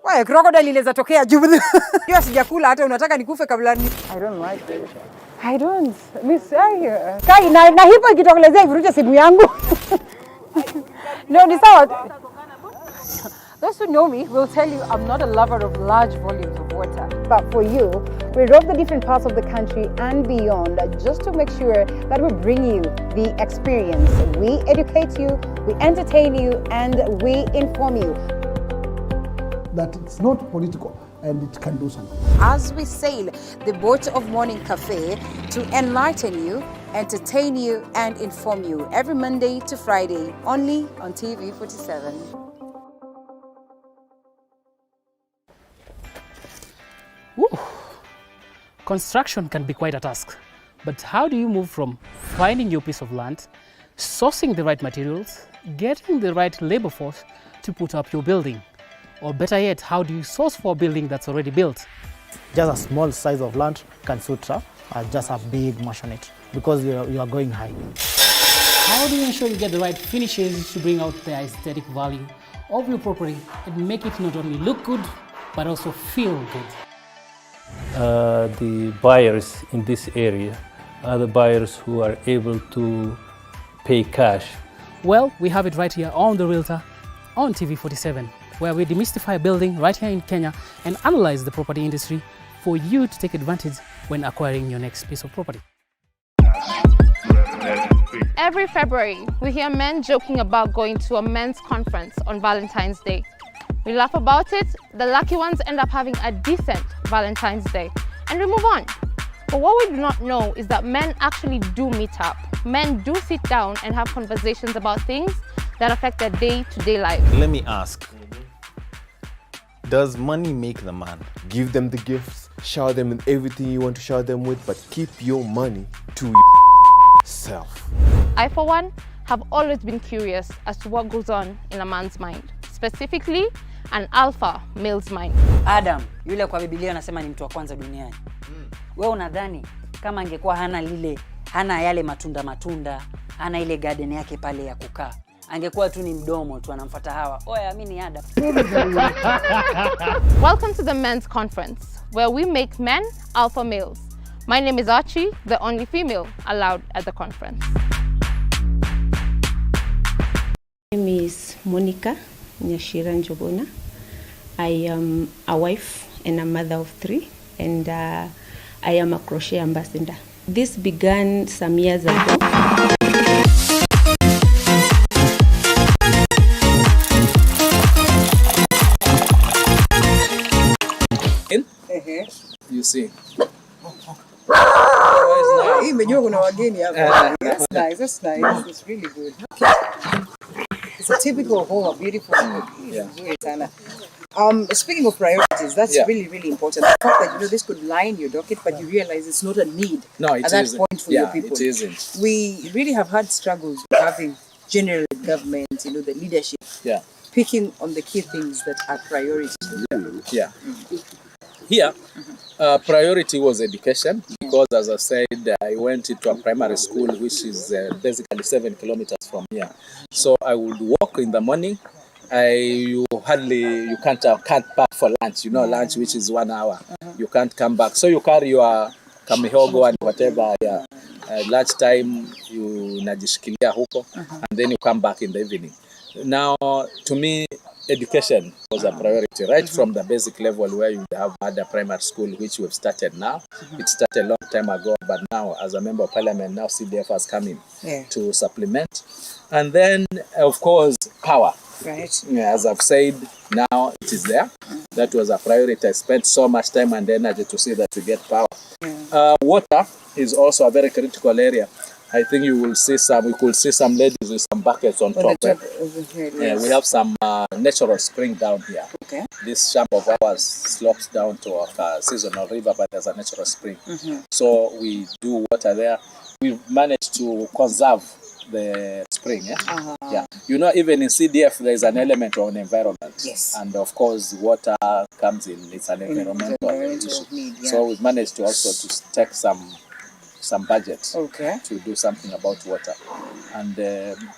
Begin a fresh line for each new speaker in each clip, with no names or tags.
Why crocodile inaweza tokea juu? Hiyo sijakula hata unataka nikufe kabla ni. I don't like it. I don't. Miss Kai na hipo ikitokelezea ivuruche simu yangu. No, ni sawa. Those who know me will tell you I'm not a lover of large volumes of water. But for you, we rove the different parts of the country and beyond just to make sure that we bring you the experience. We educate you, we entertain you, and we inform you.
That it's not political and it can do something.
As we sail the boat of Morning Cafe to enlighten you, entertain you, and inform you every Monday to Friday, only on TV 47.
Woo. Construction can be quite a task, but how do you move from finding your piece of land, sourcing the right materials, getting the right labor force to put up your building? Or better yet, how do you source for a building that's already built?
Just a small size of land can suit just a big maisonette because you are going high.
How do you ensure you get the right finishes to bring out the aesthetic value of your property and make it not only look good, but also feel good?
The buyers in this area are the buyers who are able to pay cash.
Well, we have it right here on The Realtor on TV 47, where we demystify building right here in Kenya and analyze the property industry for you to take advantage when acquiring your next piece of property.
Every February, we hear men joking about going to a men's conference on Valentine's Day. We laugh about it, the lucky ones end up having a decent Valentine's Day, and we move on. But what we do not know is that men actually do meet up. Men do sit down and have conversations about things that affect their day-to-day life.
Let me ask, does money make the man?
Give them the gifts, shower them with everything you want to shower them with, but keep your money to yourself.
I, for one, have always been curious as to what goes on in a man's mind, specifically an alpha male's mind.
Adam, yule kwa Biblia anasema ni mtu wa kwanza duniani. Wewe unadhani kama angekuwa hana yale matunda, hana ile garden yake pale ya kukaa, angekuwa tu ni mdomo tu anamfuata Hawa. Oya, mimi ni Adam.
Welcome to the men's conference, where we make men alpha males. My name is Archie, the only female allowed at the conference.
My name is Monica Nyashira Njogona. I am a wife and a mother of 3, and I am a crochet ambassador. This began some years ago.
You see.
That's nice. It's really good. It's a typical home, a beautiful home. Yeah. Speaking of priorities, that's really, really important. The fact that this could line your docket, but you realize it's not a need at that point for your people.
It isn't.
We really have had struggles with having general government, the leadership, picking on the key things that are priorities.
Yeah. Here, priority was education because, as I said, I went into a primary school which is basically 7 kilometers from here. So I would walk in the morning. You can't pack for lunch. Lunch which is 1 hour. You can't come back. So you carry your kamihogo and whatever. Lunch time you najishikilia huko, and then you come back in the evening. Now, to me, education was a priority, right from the basic level where you have had a primary school, which we've started now. It started a long time ago, but now, as a member of parliament, now CDF has come in to supplement. And then, of course, power.
Right.
As I've said, now it is there. That was a priority. I spent so much time and energy to see that we get power. Water is also a very critical area. I think we could see some ladies with some buckets on top. We have some natural spring down here.
Okay.
This shop of ours slopes down to a seasonal river, but there's a natural spring. So we do water there. We've managed to conserve the spring. Even in CDF, there is an element of an environment.
Yes.
And of course, water comes in. It's an environmental issue. So we've managed to also take some budget to do something about water. And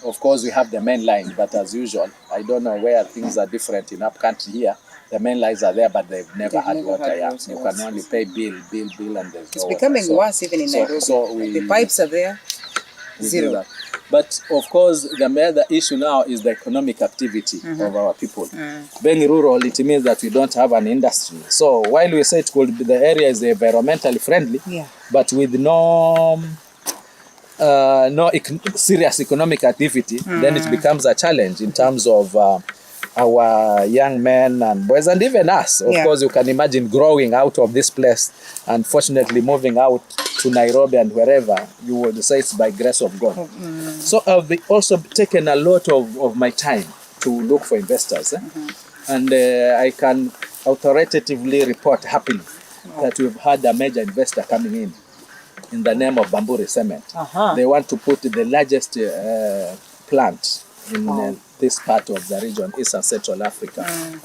of course, we have the main line, but as usual, I don't know where things are different in up country here. The main lines are there, but they've never had water. You can only pay bill, and there's
It's
no
becoming
water.
worse even in Nairobi.
So
the pipes are there, zero.
But of course, the major issue now is the economic activity of our people. Being rural, it means that we don't have an industry. So while we say it could be, the area is environmentally friendly, but with no serious economic activity, then it becomes a challenge in terms of our young men and boys, and even us. Of course, you can imagine growing out of this place and fortunately moving out to Nairobi and wherever, you would say it's by grace of God. So I've also taken a lot of my time to look for investors. And I can authoritatively report happily that we've had a major investor coming in the name of Bamburi Cement. They want to put the largest plant in this part of the region, East and Central Africa.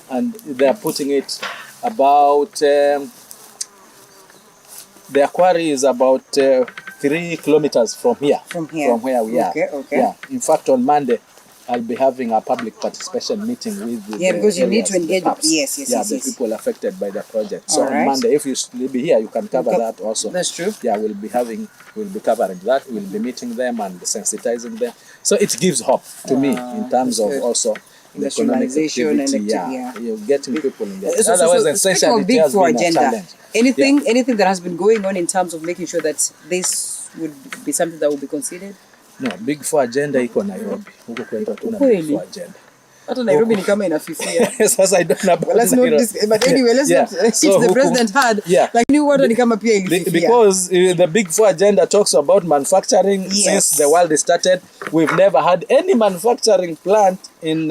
And they're putting it about, their quarry is about 3 kilometers from here. From where we are. Yeah. In fact, on Monday, I'll be having a public participation meeting with
because you need to engage with
the people affected by the project. So on Monday, if you will be here, you can cover that also.
That's true.
Yeah, we'll be covering that. We'll be meeting them and sensitizing them. So it gives hope to me in terms of also the economic activity. You're getting people in there. Otherwise, essentially, it has been a challenge.
Anything that has been going on in terms of making sure that this would be something that will be considered?
No, Big Four agenda iko Nairobi. Huko kwetu hatuna Big Four agenda.
Hata Nairobi ni kama inafifia.
Sasa I don't know about
but anyway, let's not so the president had like new water ni kama pia ilififia.
Because the Big Four agenda talks about manufacturing. Since the world started, we've never had any manufacturing plant in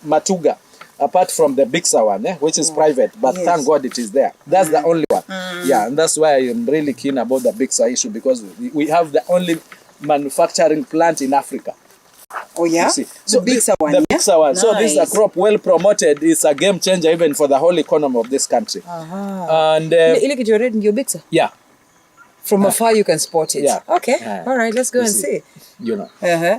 Matuga apart from the Bigsa one, which is private, but thank God it is there. That's the only one. Yeah, and that's why I'm really keen about the Bigsa issue, because we have the only manufacturing plant in Africa.
Oh yeah?
So
the Bigsa one.
The Bigsa one.
Nice.
So this is a crop well promoted. It's a game changer even for the whole economy of this country. And
ile kitu red ndio Bigsa?
Yeah.
From afar you can spot it.
Yeah.
Okay. All right, let's go and see.
You know.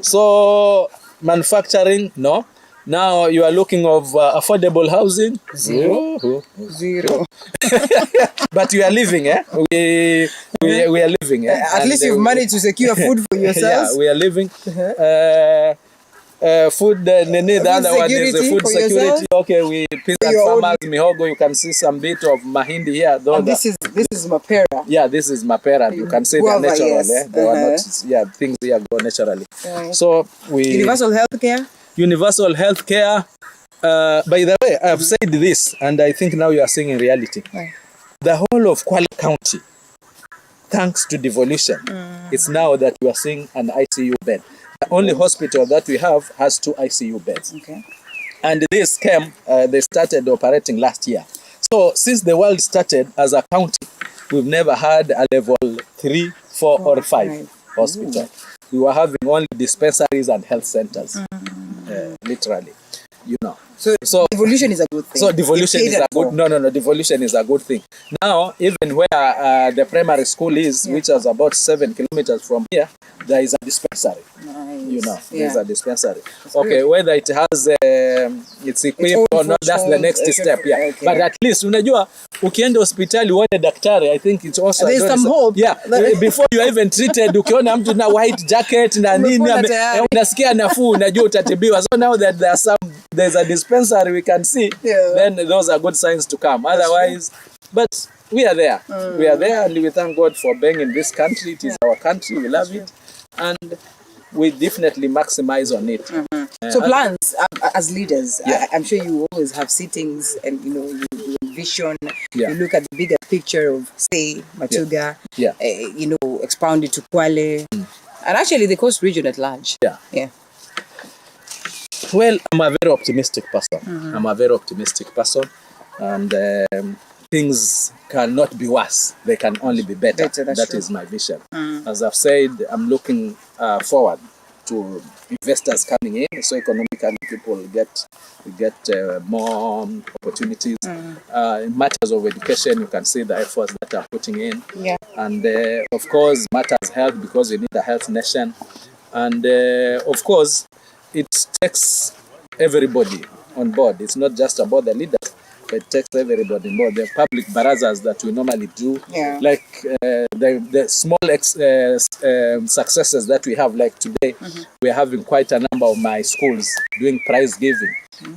So manufacturing, no. Now you are looking of affordable housing. Zero. But you are living, we are living,
At least you've managed to secure food for yourselves.
Yeah, we are living. Food, the other one is the food security.
Yourself.
Okay, we peasant farmers, mihogo. You can see some bit of mahindi here.
And this is mapera.
Yeah, this is mapera. You can see the natural. They were not, things here go naturally. So we
universal healthcare.
Universal healthcare. By the way, I've said this, and I think now you are seeing in reality. The whole of Kwale County, thanks to devolution, it's now that we are seeing an ICU bed. The only hospital that we have has 2 ICU beds. Okay. And this came, they started operating last year. So since the world started as a county, we've never had a level 3, 4, or 5 hospital. We were having only dispensaries and health centers, literally, you know. So
devolution is a good thing.
So devolution is a good. No. Devolution is a good thing. Now, even where the primary school is, which is about 7 kilometers from here, there is a dispensary. Nice. You know, there's a dispensary. That's okay, good. Whether it has it's equipped or not, that's the next step. Yeah, okay. But at least unajua ukienda hospitali uone daktari, I think it's also
there's some hope.
Yeah, before you are even treated, ukiona mtu na white jacket na nini, unasikia nafuu, unajua utatibiwa. So now that there's a dispensary we can see, then those are good signs to come. Otherwise, but we are there. We are there, and we thank God for being in this country. It is our country. We love it, and we definitely maximize on it.
So plans as leaders, I'm sure you always have sittings, and you envision, you look at the bigger picture of, say, Matuga, expound it to Kwale, and actually the coast region at large. Yeah.
Well, I'm a very optimistic person. I'm a very optimistic person, and things cannot be worse. They can only be better. That is my vision. As I've said, I'm looking forward to investors coming in, so economically people get more opportunities. In matters of education, you can see the efforts that I'm putting in. And of course, matters health, because we need a health nation. And of course, it takes everybody on board. It's not just about the leaders, but it takes everybody on board. The public barazas that we normally do, like the small successes that we have, like today, we're having quite a number of my schools doing prize giving,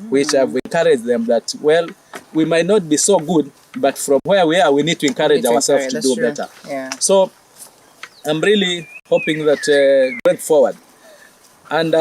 which I've encouraged them that, well, we might not be so good, but from where we are, we need to encourage ourselves to do better. So I'm really hoping that going forward, and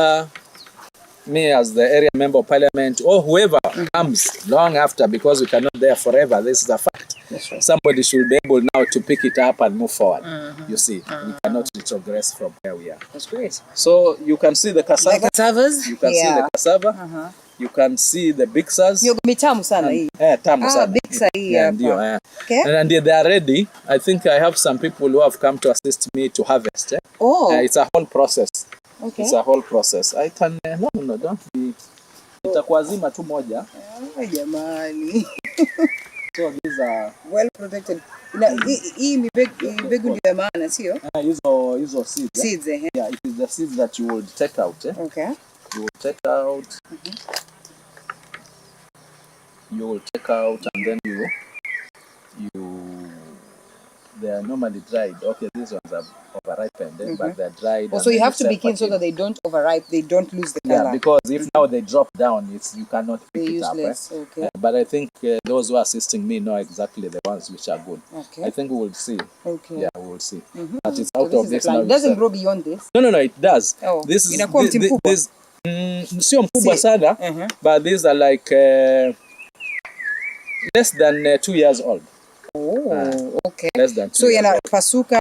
me as the area member of parliament, or whoever comes long after, because we cannot there forever, this is a fact. Somebody should be able now to pick it up and move forward. You see, we cannot retrogress from where we are.
That's great.
So you can see the cassava.
The cassavas?
You can see the cassava. You can see the bixas.
Mitamu sana hii.
Tamu sana.
Bixa hii hapa. Okay.
And they are ready. I think I have some people who have come to assist me to harvest. It's a whole process.
Okay.
It's a whole process. I can no, don't be. Itakuazima tu moja.
Jamani.
So these are
well protected. Hii mbegu ndio ya maana, sio?
Hizo seeds.
Seeds,
Yeah, it is the seeds that you would take out.
Okay.
You will take out. You will take out, and then they are normally dried. Okay, these ones are over-ripened, but they're dried.
So you have to be keen so that they don't overripe, they don't lose the color.
Yeah, because if now they drop down, you cannot pick it up.
Okay.
But I think those who are assisting me know exactly the ones which are good.
Okay.
I think we will see.
Okay.
Yeah, we will see. But it's out of this now.
It doesn't grow beyond this?
No, it does.
Oh,
this is sio mkubwa sana, but these are like less than 2 years old.
Okay.
Less than 2
so
years old.
Yanapasuka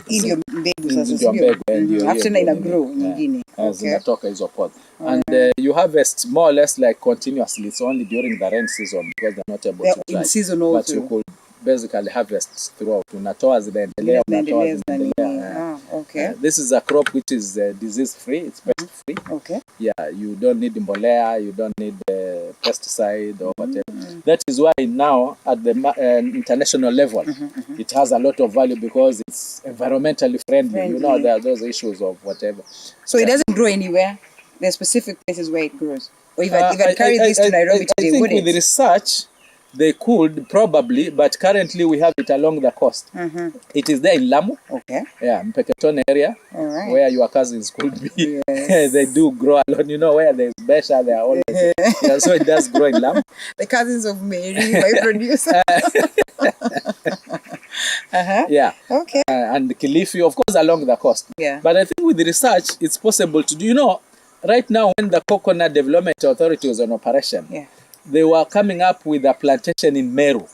ndio mbegu sasa,
ndio
after na ina grow nyingine.
Zinatoka hizo pods. And you harvest more or less like continuously. It's only during the rain season because they're not able to dry.
In season also.
But you could basically harvest throughout. Unatoa zinaendelea.
Okay.
This is a crop which is disease free. It's pest free.
Okay.
Yeah, you don't need mbolea, you don't need pesticide or whatever. That is why now at the international level, it has a lot of value because it's environmentally friendly. You know, there are those issues of whatever.
So it doesn't grow anywhere. There are specific places where it grows. Or if I carry this to Nairobi today,
I think with the research, they could probably, but currently we have it along the coast. It is there in Lamu.
Okay.
Yeah, Mpeketone area, where your cousins could be.
Yes.
They do grow a lot. You know, where there's Besha, they are always. Yeah, so it does grow in Lamu.
The cousins of Mary, my producer.
Yeah.
Okay.
And Kilifi, of course, along the coast.
Yeah.
But I think with the research, it's possible to do. You know, right now when the Coconut Development Authority was on operation, they were coming up with a plantation in Meru.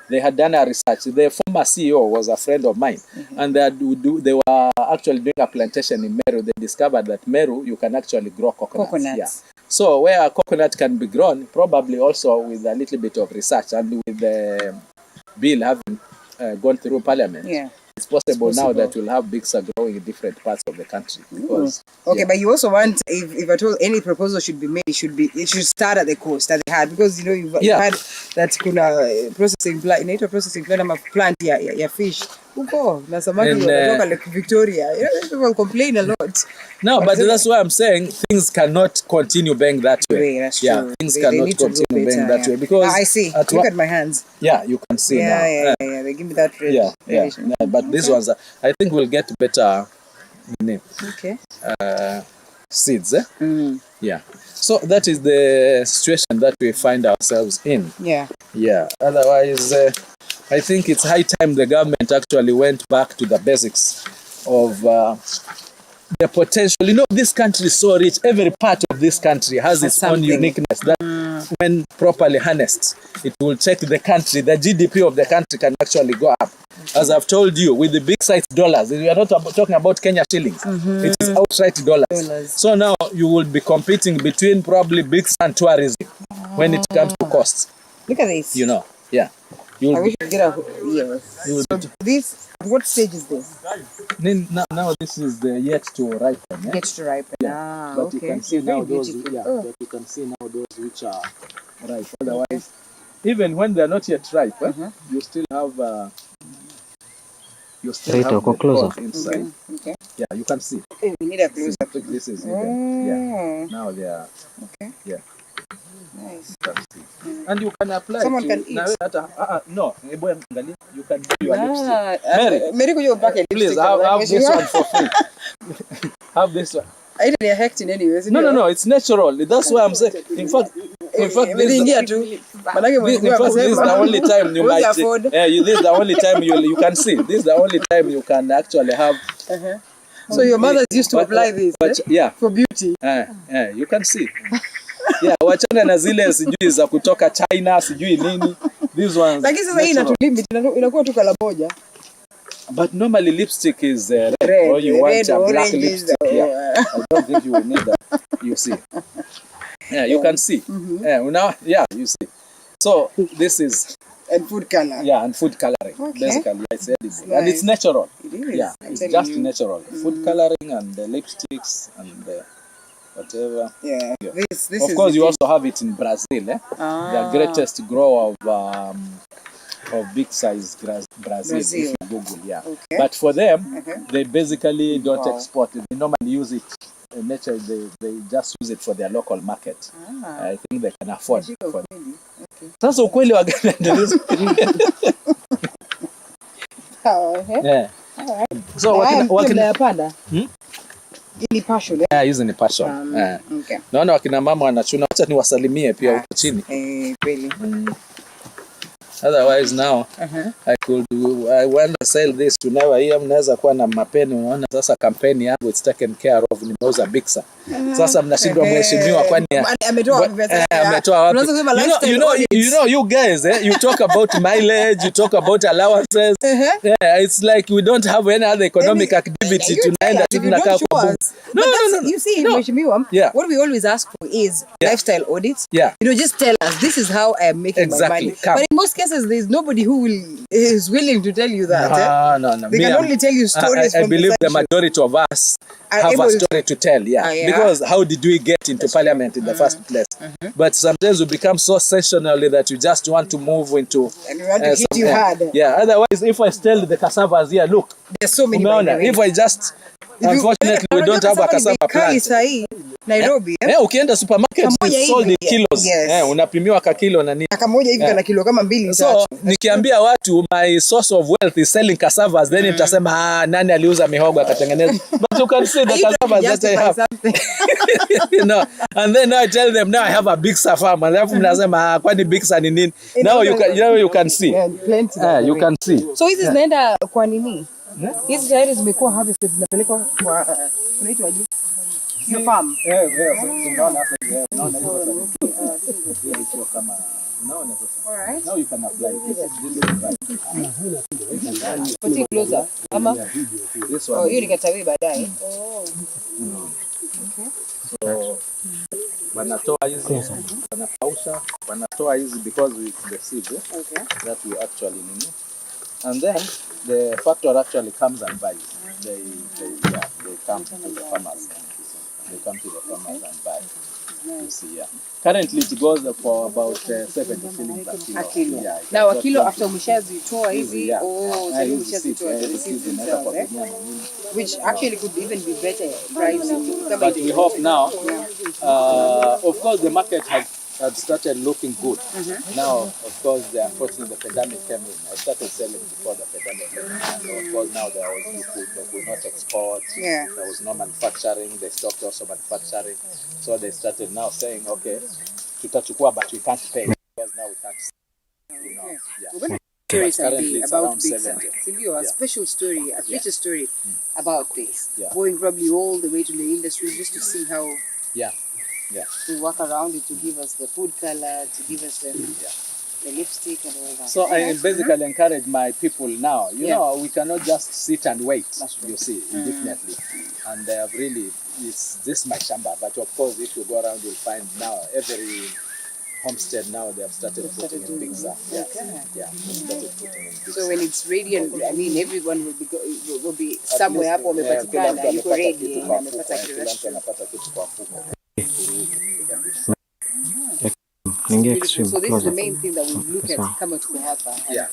They had done a research. The former CEO was a friend of mine, and they were actually doing a plantation in Meru. They discovered that Meru, you can actually grow coconuts. Yeah. So where a coconut can be grown, probably also with a little bit of research and with the bill having gone through Parliament, it's possible now that we'll have bigs growing in different parts of the country. Because,
but you also want, if at all any proposal should be made, it should start at the coast that they had, because you know you've had that kuna processing plant ya fish. Huko na samaki wanatoka Lake Victoria. You know, people complain a lot.
No, but that's why I'm saying things cannot continue being that way.
That's true.
Things cannot continue being that way because
I see. Look at my hands.
Yeah, you can see now.
Yeah. They give me that relation.
But these ones, I think we'll get better seeds. Yeah. So that is the situation that we find ourselves in. Yeah. Otherwise, I think it's high time the government actually went back to the basics of the potential. You know, this country is so rich. Every part of this country has its own uniqueness that when properly harnessed, it will take the country, the GDP of the country can actually go up. As I've told you, with the big size dollars, we are not talking about Kenya shillings. It is outright dollars. So now you will be competing between probably BRICS and tourism when it comes to costs.
Look at this.
You know,
I wish you get so this, what stage is this?
Now this is the yet to ripen.
Yet to ripen.
But you can see now those. But you can see now those which are ripe. Otherwise, even when they are not yet ripe, you still have You still have the cloth inside.
Okay.
Yeah, you can see.
We need a close up.
This is even. Yeah. Now they are.
Okay.
Yeah.
Nice.
You can see. And you can apply.
Someone
to,
can eat.
No, you can do your lipstick.
Mary, could you pack a
Please have this one for free. Have this one.
I didn't hect in any way.
No, it's natural. That's why I'm saying. In fact, this is the only time you might. This is the only time you can see. This is the only time you can actually have.
So your mothers used to apply this, for beauty.
You can see. Yeah, wachana na zile sijui za kutoka China, sijui nini. These ones.
Lakini sasa hii inatulimit, inakuwa tu kala moja.
But normally lipstick is red, or you want a black lipstick. I don't think you will need that. You see. Yeah, you can see. Now, you see. So this is
and food color.
Yeah, and food coloring. Basically, it's edible. And it's natural.
It is.
Yeah, it's just natural. Food coloring and the lipsticks and whatever.
Yeah. This
of course, you also have it in Brazil. The greatest grower of big size Brazil. If you Google,
Okay.
But for them, they basically don't export it. They normally use it. In nature, they just use it for their local market. I think they can afford it. Sasa ukweli wa gani? So
wakina ni passion.
Hizi ni passion. Naona wakina mama wanachuna, acha niwasalimie pia huko chini.
Kweli.
Otherwise now I want to sell this to never here mnaweza kuwa na mapeni. Unaona sasa kampeni yangu it's taken care of, nimeuza Bixa. Sasa mnashindwa mheshimiwa kwani ametoa wapi? You guys you talk about mileage, you talk about allowances. It's like we don't have any other economic activity tunaenda tu tunakaa kwa. No.
You see, mheshimiwa, what we always ask for is lifestyle audits. Just tell us this is how I am making my money. But in most cases there's nobody who is willing to tell you that.
No.
They can only tell you stories.
I believe the majority of us have a story to tell. Because how did we get into parliament in the first place? But sometimes we become so sensational that you just want to move into.
And we want to hit you hard.
Otherwise, if I tell the cassavas here, look,
there's so many.
If I just, unfortunately, we don't have a cassava plant.
Nairobi.
Ukienda supermarket it's sold in kilos. Unapimiwa ka kilo na nini.
Kamoja hivi kana kilo kama 2 3.
So nikiambia watu my source of wealth is selling cassavas, then mtasema nani aliuza mihogo akatengeneza. But you can see the cassavas that I have. And then now I tell them now I have a big farm. Alafu mnasema kwani big ni nini? Now you can see. You can see.
So hizi zinaenda kwa nini? Hizi tayari zimekuwa harvested zinapelekwa kwa unaitwa aje? Your farm. Alright.
Now you can apply this.
Put it closer. Ama?
This one.
Hiyo nikatawi baadaye.
So wanatoa hizi, wanatoa hizi because it's the seed that we actually need. And then the factory actually comes and buys. They come to the farmers. They come to the farmers and buy. You see, Currently it goes for about 70 shillings per kilo.
Now a kilo after umeshazitoa hizi, which actually could even be better pricing.
But we hope now, of course the market had started looking good. Now, of course, unfortunately the pandemic came in. I started selling before the pandemic came in. And of course now there was no food, they could not export. There was no manufacturing, they stopped also manufacturing. So they started now saying, okay, tutachukua but we can't pay because now we can't sell.
Currently about Bixa. A special story, a feature story about this. Going probably all the way to the industry just to see how to work around it, to give us the food color, to give us the lipstick and all that.
So I basically encourage my people now, you know, we cannot just sit and wait, you see, indefinitely. And they have really, this my shamba, but of course if you go around you'll find now every homestead now they have started putting in Bixa.
So when it's ready, and I mean everyone will be somewhere hapo wamepatikana, yuko ready na amepata kitu. beautiful. So this is the main thing that we look at kama tuko hapa.
Yeah.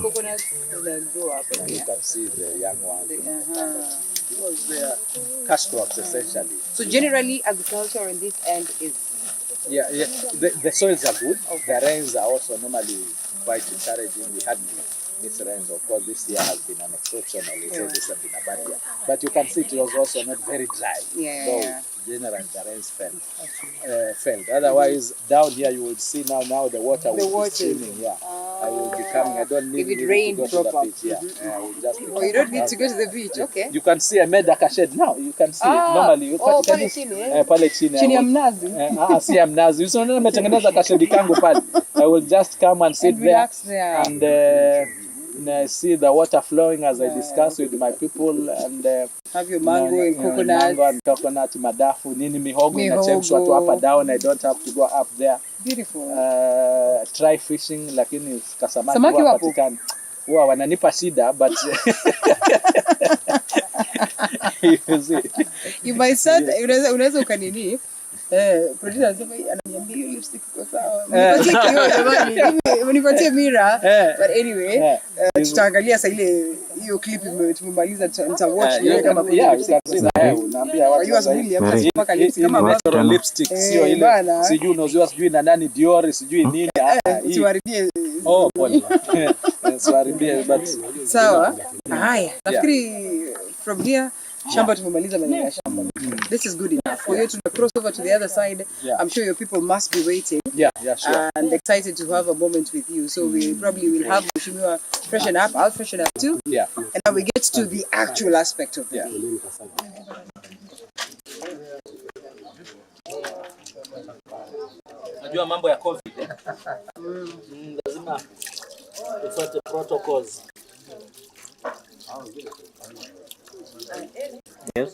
Coconuts grow up.
You can see the young ones. Because they are cash crops essentially.
So generally agriculture on this end is...
Yeah. The soils are good. Okay. The rains are also normally quite encouraging. We had this rains, of course, this year has been an exceptional. So this has been a bad year. But you can see it was also not very dry. Though generally the rains fell. Otherwise, down here you will see now the water will be streaming. Yeah. I will be coming. I don't need to go to the beach. Yeah. I will just be
you don't need to go to the beach. Okay.
You can see I made a shed now. You can see normally.
Pale chini.
Pale chini.
Chini ya mnazi.
Si ya mnazi. So ndio nimetengeneza kashedi kangu pale. I will just come and sit there and see the water flowing as I discuss with my people and
have your mango and coconut.
Mango and coconut, madafu, nini mihogo inachemshwa tu hapa down. I don't have to go up there.
Beautiful.
Try fishing lakini samaki hapatikani. Huwa wananipa shida but
you might said unaweza ukanini producer anasema ananiambia hiyo lipstick iko sawa. Nipatie mirror. But anyway, tutaangalia sasa ile hiyo clip tumemaliza nita watch ile kama
unaambia watu
mpaka lipstick kama
natural lipstick sio ile sijui unazoea sijui na nani Dior sijui nini
tuharibie.
Pole. Tuharibie but
sawa. Haya, nafikiri from here shamba tumemaliza maneno ya shamba. This is good enough for you to cross over to the other side. I'm sure your people must be waiting.
Yeah, sure.
And excited to have a moment with you. So we probably will have Mheshimiwa freshen up. I'll freshen up too.
Yeah.
And then we get to the actual aspect of it.
Najua mambo ya COVID. Lazima tufuate protocols. Yes.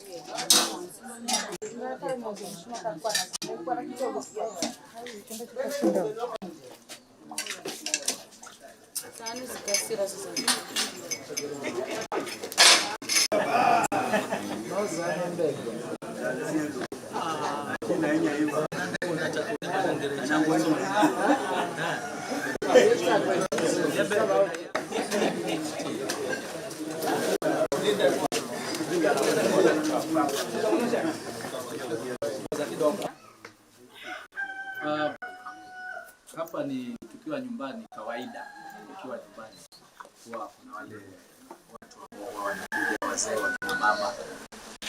Hapa ni tukiwa nyumbani kawaida, tukiwa nyumbani kwa kuna wale watu ambao wanakuja wazee wa mama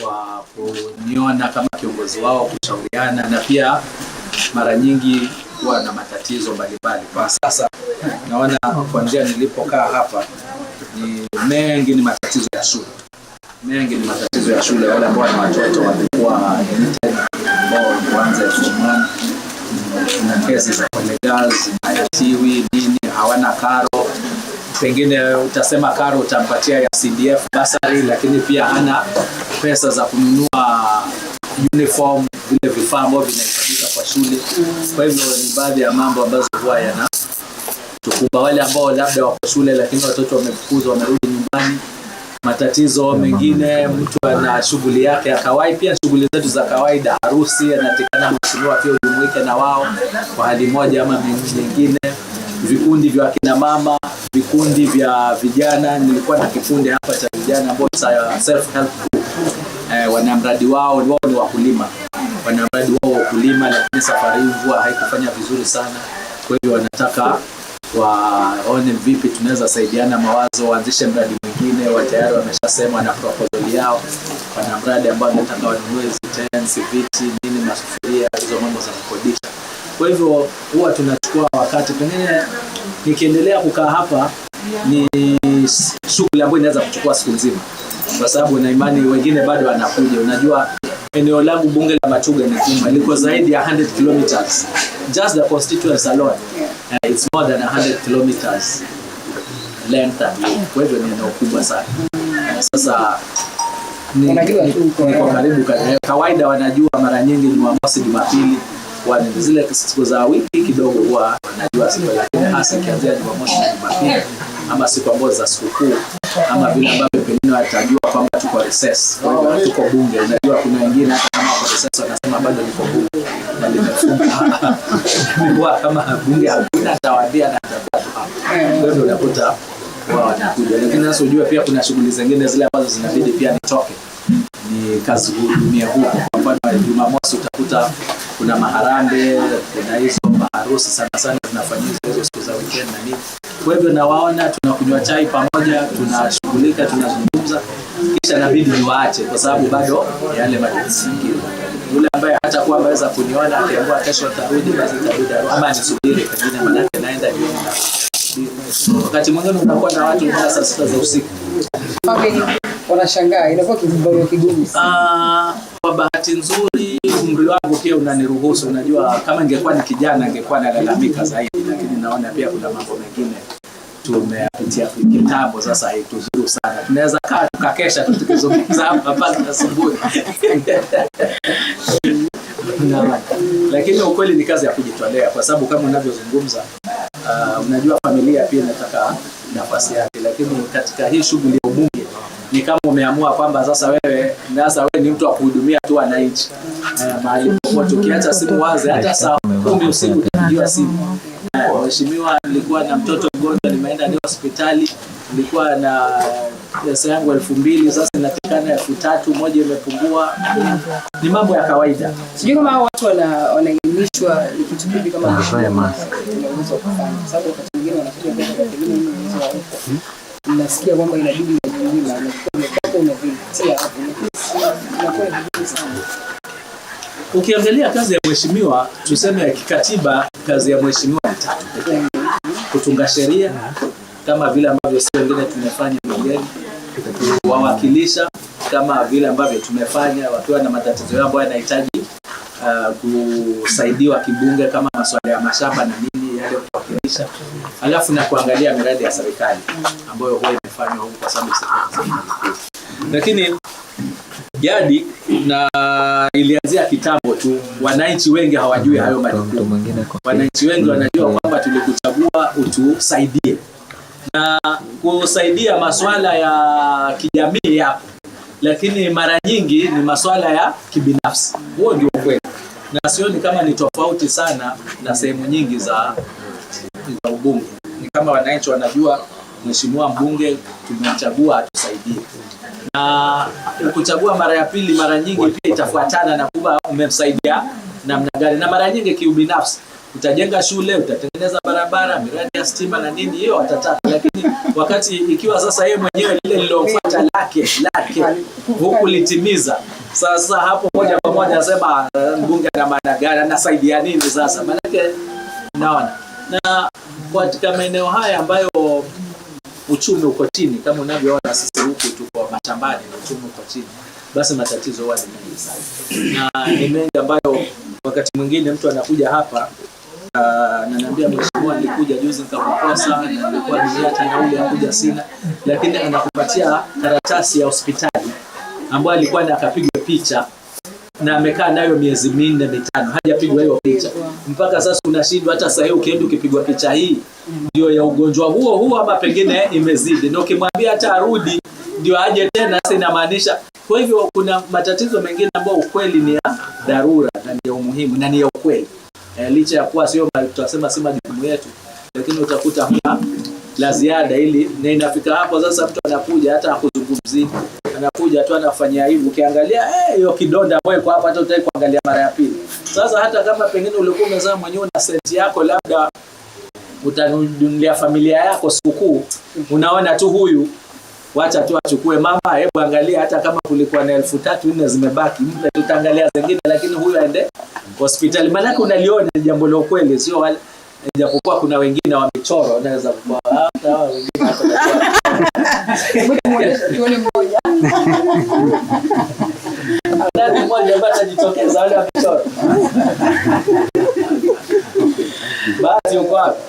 kwa kuniona kama kiongozi wao, kushauriana na pia mara nyingi kuwa na matatizo mbalimbali. Kwa sasa naona kuanzia nilipokaa hapa mengi ni matatizo ya shule. Mengi ni matatizo ya shule. Wale ambao wana watoto walikuwa ambao kuanza form 1 na kesi za colleges, hayatiwi nini, hawana karo. Pengine utasema karo utampatia ya CDF basari, lakini pia hana pesa za kununua uniform, vile vifaa ambavyo vinahitajika kwa shule. Kwa hivyo ni baadhi ya mambo ambazo huwa yanatukumba wale ambao labda wako shule lakini watoto wamefukuzwa wamerudi nyumbani. Matatizo mengine, mtu ana shughuli yake ya kawaida, pia shughuli zetu za kawaida, harusi, anatakana mheshimiwa pia ujumuike na wao kwa hali moja ama nyingine. Vikundi vya kina mama, vikundi vya vijana, nilikuwa na kikundi hapa cha vijana ambao self help group. Wana mradi wao ni wakulima. Wana mradi wao wakulima, lakini safari hii mvua haikufanya vizuri sana. Kwa hivyo wanataka waone vipi tunaweza saidiana mawazo, waanzishe mradi mwingine. Tayari wameshasema na proposal yao. Wana mradi ambao wanataka wanunue tents, viti, nini, masufuria, hizo mambo za kukodisha. Kwa hivyo huwa tunachukua wakati, pengine nikiendelea kukaa hapa ni shughuli ambayo inaweza kuchukua siku nzima, kwa sababu na imani wengine bado wanakuja. Unajua eneo langu bunge la Matuga ni kubwa, liko zaidi ya 100 kilometers. Just the constituency alone, it's more than 100 kilometers length. Kwa hivyo ni eneo kubwa sana. Sasa ni kwa karibu kawaida wanajua mara nyingi Jumamosi, Jumapili, zile siku za wiki kidogo huwa wanajua siku, lakini hasa kianzia Jumamosi na Jumapili ama siku ambazo za sikukuu ama vile ambavyo pengine watajua kwamba tuko recess, kwa hiyo tuko bunge. Unajua kuna wengine hata kama wako recess wanasema bado niko bunge, Kwa kama bunge hakuna tawadia na tatu hapa. Kwa hiyo unakuta wao wanakuja, lakini sasa unajua pia kuna shughuli zingine zile ambazo zinabidi pia nitoke. Ni kazi hudumia huko. Kwa mfano Jumamosi utakuta kuna maharambee, kuna hizo maharusi sana tunafanyia hizo siku za weekend na nini. Kwa hivyo nawaona tunakunywa chai pamoja, tunashughulika, tunazungumza, kisha inabidi niwaache kwa sababu bado yale majukumu mengine. Yule ambaye hata kwa anaweza kuniona akiambiwa kesho atarudi, basi atarudi, ama nisubiri pengine manake naenda jioni. Wakati mwingine unakuwa na watu mpaka saa 6 za usiku.
Family wanashangaa inakuwa kibarua kigumu.
Kwa bahati nzuri umri wangu pia unaniruhusu. Unajua kama ingekuwa ni kijana angekuwa nalalamika zaidi, lakini naona pia kuna mambo mengine tumepitia kitambo, sasa haituzuru sana. Tunaweza kaa tukakesha tukizungumza hapa mpaka asubuhi. Lakini ukweli ni kazi ya kujitolea kwa sababu kama unavyozungumza, unajua familia pia inataka nafasi yake, lakini katika hii shughuli ya ubunge ni kama umeamua kwamba sasa wewe ni mtu wa kuhudumia tu wananchi. Mahali popote ukiacha simu wazi hata saa 10 usiku utapigiwa simu. Mheshimiwa, nilikuwa na mtoto mgonjwa nimeenda ni hospitali, nilikuwa na pesa yangu 2,000 sasa inatikana 3,000, moja imepungua. Ni mambo ya kawaida.
Sijui kama watu wanaelimishwa ni kitu kipi kama unaweza kufanya. Sababu wakati mwingine wanakuja kwa elimu hizo hapo. Nasikia kwamba inabidi kujilinda na kwa unavitia hapo. Inakuwa vizuri sana.
Ukiangalia kazi ya mheshimiwa, tuseme kikatiba, kazi ya mheshimiwa ni 3. Kutunga sheria kama vile ambavyo sisi wengine tumefanya bungeni, kuwawakilisha kama vile ambavyo tumefanya wakiwa na matatizo yao ambayo yanahitaji kusaidiwa kibunge kama masuala ya mashamba na nini yale kuwakilisha, alafu na kuangalia miradi ya serikali ambayo huwa imefanywa huko kwa sababu serikali. Lakini jadi na ilianzia kitambo tu, wananchi wengi hawajui hayo majukumu. Wananchi wengi wanajua kwamba tulikuchagua utusaidie, na kusaidia masuala ya kijamii yapo, lakini mara nyingi ni masuala ya kibinafsi. Huo ndio kweli, na sioni kama ni tofauti sana na sehemu nyingi za ubunge. Ni kama wananchi wanajua mheshimiwa mbunge tumemchagua atusaidie, na kuchagua mara ya pili mara nyingi pia itafuatana na kuba umemsaidia namna gani, na mara nyingi kiubinafsi. Utajenga shule, utatengeneza barabara, miradi ya stima na nini, hiyo watataka. Lakini wakati ikiwa sasa yeye mwenyewe lile lilofuata lake huku litimiza, sasa hapo moja kwa moja nasema mbunge ana maana gani, anasaidia nini sasa? Maana naona na katika maeneo haya ambayo uchumi uko chini, kama unavyoona sisi huku tuko mashambani na uchumi uko chini, basi matatizo huwa ni mengi sana. Na ni mengi ambayo wakati mwingine mtu anakuja hapa na ananiambia mheshimiwa, nilikuja juzi nikakukosa na nilikuwa nimeacha nauli ya kuja sina, lakini anakupatia karatasi ya hospitali ambayo alikuwa akapiga picha na amekaa nayo miezi 4-5 hajapigwa hiyo picha. Mpaka sasa unashindwa hata sasa ukienda ukipigwa picha hii ndio ya ugonjwa huo ama pengine imezidi, na ukimwambia hata arudi ndio aje tena, sasa inamaanisha. Kwa hivyo kuna matatizo mengine ambayo ukweli ni ya dharura na ni ya umuhimu na ni ya ukweli. Licha ya kuwa sio tutasema si majukumu yetu, lakini utakuta huna la ziada ili na inafika hapo sasa mtu anakuja hata hakuzungumzii, anakuja tu anafanyia hivi, ukiangalia hiyo kidonda ambayo kwa hapa hata utaki kuangalia mara ya pili. Sasa hata kama pengine ulikuwa umezaa mwenyewe na senti yako, labda utanunulia familia yako sikukuu, unaona tu huyu wacha tu achukue mama, hebu angalia hata kama kulikuwa na 3,000-4,000 zimebaki, mpe tutaangalia zingine, lakini huyu aende hospitali. Maana unaliona jambo la ukweli, sio wale japokuwa kuna wengine wa michoro wanaweza kuwa hata wengine hapo ndani mmoja bata jitokeza wale wa michoro. Basi uko wapi?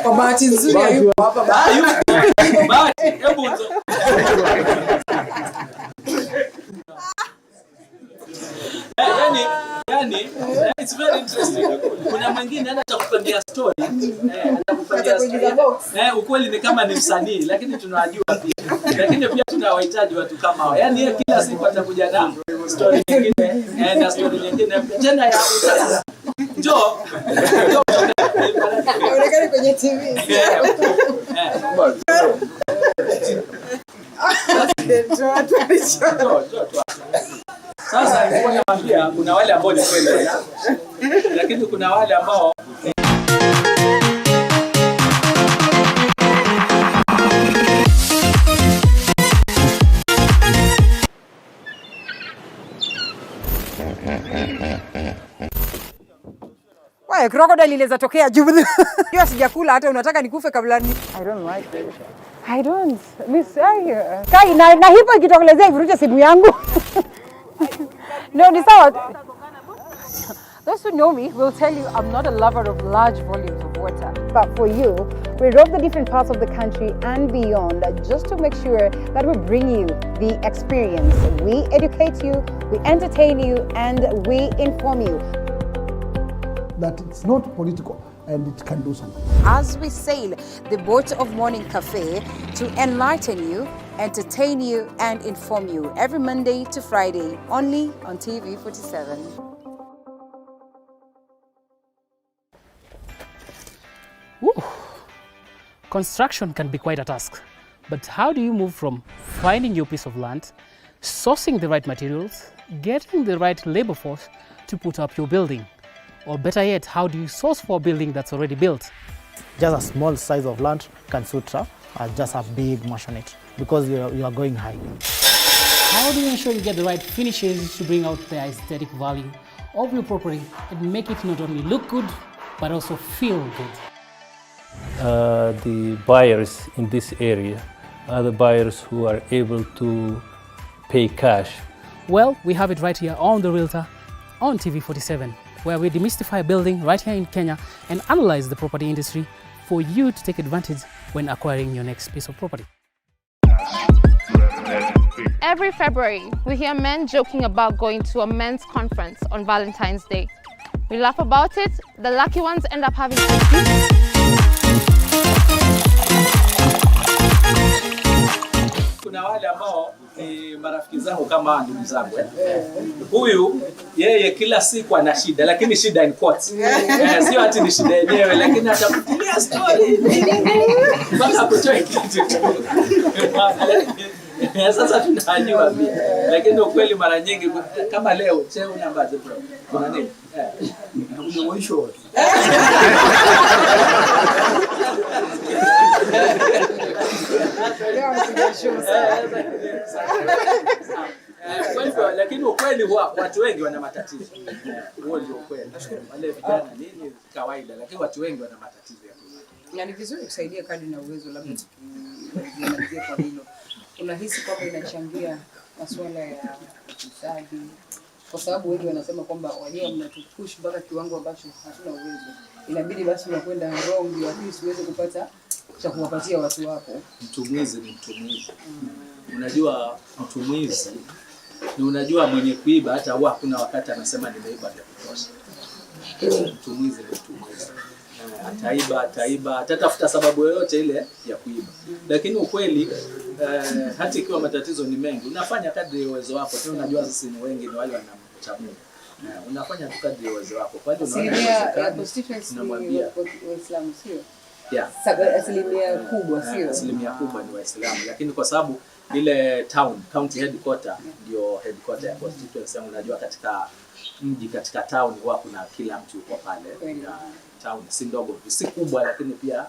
Kwa bahati nzuri yupo hapa.
Bahati, hebu yani it's very interesting. Kuna mwingine atakupangia story, atakupangia story. Ukweli ni kama ni msanii, lakini tunawajua pia. Lakini pia tunawahitaji watu kama hao. Yaani yeye kila siku atakuja na story nyingine na story nyingine tena ya utata. Njoo.
Unaonekana kwenye TV.
Sasa nakwambia kuna wale ambao ni kweli, lakini kuna wale ambao
Wewe crocodile ile zatokea juu. Hiyo sijakula hata unataka nikufe kabla ni. I don't like it. I don't. Miss Kai na hipo ikitokelezea ivuruche simu yangu. No, ni sawa. Those who know me will tell you I'm not a lover of large volumes of water. But for you, we roam the different parts of the country and beyond just to make sure that we bring you the experience. We educate you, we entertain you, and we inform you.
That it's not political and it can do something.
As we sail the boat of Morning Cafe to enlighten you, entertain you, and inform you every Monday to Friday, only on TV 47.
Woo. Construction can be quite a task, but how do you move from finding your piece of land, sourcing the right materials, getting the right labor force to put up your building? Or better yet, how do you source for a building that's already built?
Just a small size of land can suit just a big maisonette because you are going high.
How do you ensure you get the right finishes to bring out the aesthetic value of your property and make it not only look good, but also feel good?
The buyers in this area are the buyers who are able to pay cash.
Well, we have it right here on The Realtor on TV 47, where we demystify building right here in Kenya and analyze the property industry for you to take advantage when acquiring your next piece of property.
Every February, we hear men joking about going to a men's conference on Valentine's Day. We laugh about it, the lucky ones end up having
kuna wale ambao marafiki zangu kama ndugu zangu huyu yeye kila siku ana shida, lakini shida in quotes. Sio ati ni shida yenyewe, lakini atakutilia story mpaka kutoa kitu. Sasa tunajua pia, lakini ukweli mara nyingi kama leo cheo namba zetu kuna nini kuna mwisho. Lakini ukweli watu wengi wana matatizo. Huo ndio ukweli. Wale vijana nini kawaida, lakini watu wengi wana matatizo ya kuishi.
Na ni vizuri kusaidia kadri na uwezo, labda tukimalizia kwa hilo. Unahisi kwamba inachangia masuala ya usafi? Kwa sababu wengi wanasema kwamba wajua mnatupush mpaka kiwango ambacho hatuna uwezo. Inabidi basi unakwenda wrong ili usiweze kupata cha kuwapatia watu wako.
Mtumizi ni mtumizi. Unajua mtumizi ni unajua mwenye kuiba hata huwa hakuna wakati anasema nimeiba vya kutosha. Mtumizi ni mtumizi. Ataiba, atatafuta sababu yoyote ile ya kuiba. Lakini ukweli hata ikiwa matatizo ni mengi, unafanya kadri ya uwezo wako. Tena unajua sisi ni wengi, ni wale wanamchamua. Unafanya tu kadri ya uwezo wako. Kwa hiyo unaona unamwambia
Waislamu sio?
Yeah.
Asilimia kubwa sio?
Asilimia kubwa ni Waislamu, lakini kwa sababu ile county headquarter ndio headquarter ya constituency, unajua katika mji, katika town huwa kuna kila mtu yuko pale. Town si ndogo, si kubwa, lakini pia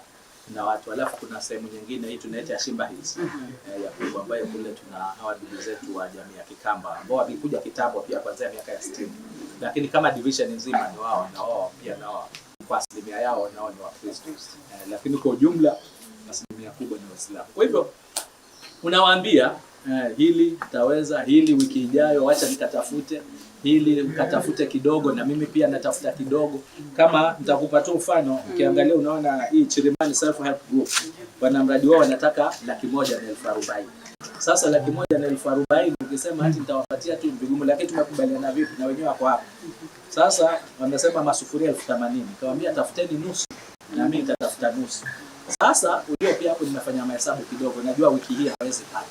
kuna watu. Alafu kuna sehemu nyingine hii tunaita Shimba Hills ya kubwa, ambayo kule tuna hawa ndugu zetu wa jamii ya Kikamba ambao walikuja kitambo pia kuanzia miaka ya 60, lakini kama division nzima ni wao, na wao pia nao kwa asilimia yao nao ni Wakristo, lakini kwa ujumla asilimia kubwa ni Waislamu. Kwa hivyo unawaambia hili utaweza, hili wiki ijayo acha nikatafute, hili ukatafute kidogo na mimi pia natafuta kidogo. Kama nitakupa tu mfano, ukiangalia unaona hii Chirimani Self Help Group wana mradi wao wanataka 140,000. Sasa 140,000 ukisema hati nitawapatia tu vigumu, lakini tumekubaliana vipi na wenyewe wako hapa. Sasa wamesema masufuria 80,000. Nikamwambia tafuteni nusu na mimi nitatafuta nusu. Sasa unajua pia hapo nimefanya mahesabu kidogo, najua wiki hii hawezi pata.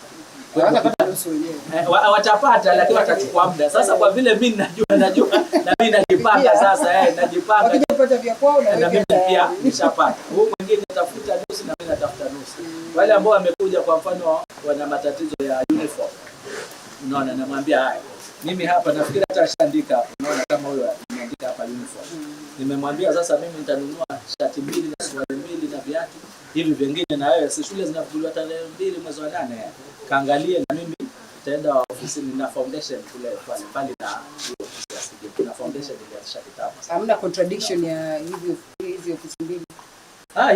Watapata nusu wenyewe.
Watapata lakini watachukua muda. Sasa kwa vile mimi najua na mimi najipanga sasa najipanga.
Wakijapata vya kwao
na mimi pia nishapata. Huyu mwingine atafuta nusu na mimi natafuta nusu. Wale ambao wamekuja kwa mfano wana matatizo ya uniform. Unaona, namwambia haya. Mimi hapa nafikiri hata ashaandika, unaona kama huyo ameandika hapa uniform. Nimemwambia sasa mimi nitanunua shati 2 na suruali 2 na viatu. Hivi vingine na wewe si shule zinafunguliwa tarehe 2 mwezi wa 8. Kaangalie na mimi nitaenda ofisini na foundation kule pale na hiyo ofisi ya SIGNET. Kuna foundation ile shati kitabu.
Hamna contradiction ya hizi ofisi mbili.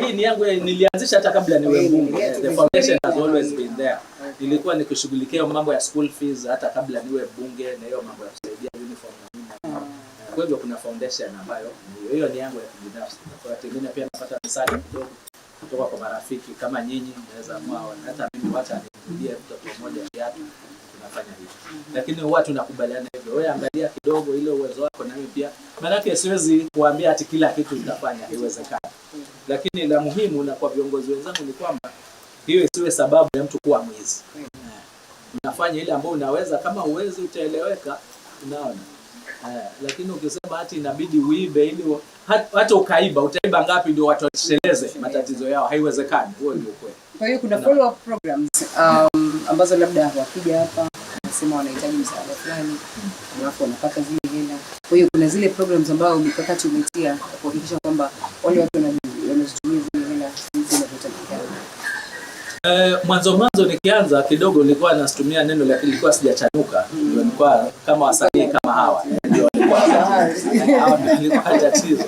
Hii ni yangu nilianzisha hata kabla niwe mbunge. The foundation has always been there. Nilikuwa nikishughulikia mambo ya school fees hata kabla niwe mbunge na hiyo mambo ya kusaidia uniform na nini. Kwa hivyo kuna foundation ambayo hiyo ni yangu ya kibinafsi. Kwa hiyo wengine pia napata msaada kidogo kutoka kwa marafiki kama nyinyi, naweza mwa hata mimi wacha nisaidie mtoto mmoja kiatu, tunafanya hivyo. Lakini huwa tunakubaliana hivyo. Wewe angalia kidogo ile uwezo wako na mimi pia. Maana siwezi kuambia ati kila kitu nitafanya, haiwezekani. Lakini la muhimu na kwa viongozi wenzangu ni kwamba hiyo isiwe sababu ya mtu kuwa mwizi. Unafanya ile ambayo unaweza, kama uwezi utaeleweka, unaona. Lakini ukisema ati inabidi uibe ili hata ukaiba, utaiba ngapi ndio watu washeleze matatizo yao, haiwezekani. Huo ndio kweli.
Kwa hiyo kuna follow up programs ambazo labda wakija hapa wanasema wanahitaji msaada fulani, alafu wanapata zile hela. Kwa hiyo kuna zile programs ambazo mikakati umetia kuhakikisha kwamba wale watu wanazitumia zile hela zinazotakikana.
Mwanzo nikianza kidogo nilikuwa nasitumia neno lakini nilikuwa sijachanuka. Ndio nilikuwa kama wasanii kama hawa. Ndio nilikuwa tatizo.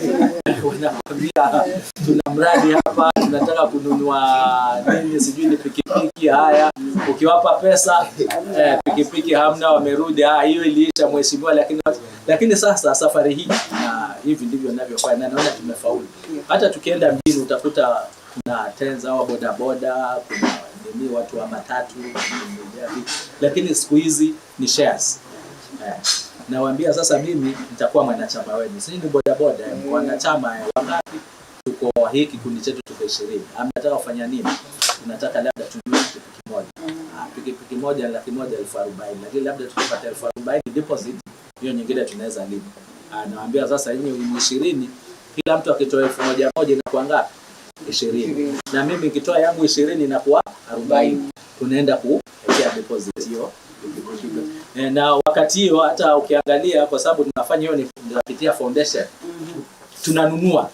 Wanaambia tuna mradi hapa, tunataka kununua nini sijui ni pikipiki. Haya, ukiwapa pesa pikipiki hamna, wamerudi hiyo iliisha mheshimiwa. Lakini sasa safari hii hivi ndivyo ninavyofanya na naona tumefaulu. Hata tukienda mjini utakuta kuna tenza au bodaboda, kuna nini watu wa matatu, lakini siku hizi ni shares. Nawaambia sasa mimi nitakuwa mwanachama wenu. Sisi ni bodaboda, wanachama wangapi? Tuko hiki kikundi chetu tuko 20. Mnataka kufanya nini? Tunataka labda tununue pikipiki moja. Pikipiki moja 140,000, lakini labda tukipata 40,000 deposit, hiyo nyingine tunaweza lipa. Nawaambia sasa nyinyi 20, kila mtu akitoa 1,000 inakuwa ngapi? 20. Na mimi nikitoa yangu 20 inakuwa 40. Tunaenda kuwekea deposit hiyo. Na wakati hiyo hata ukiangalia kwa sababu tunafanya hiyo ni kupitia foundation. Tunanunua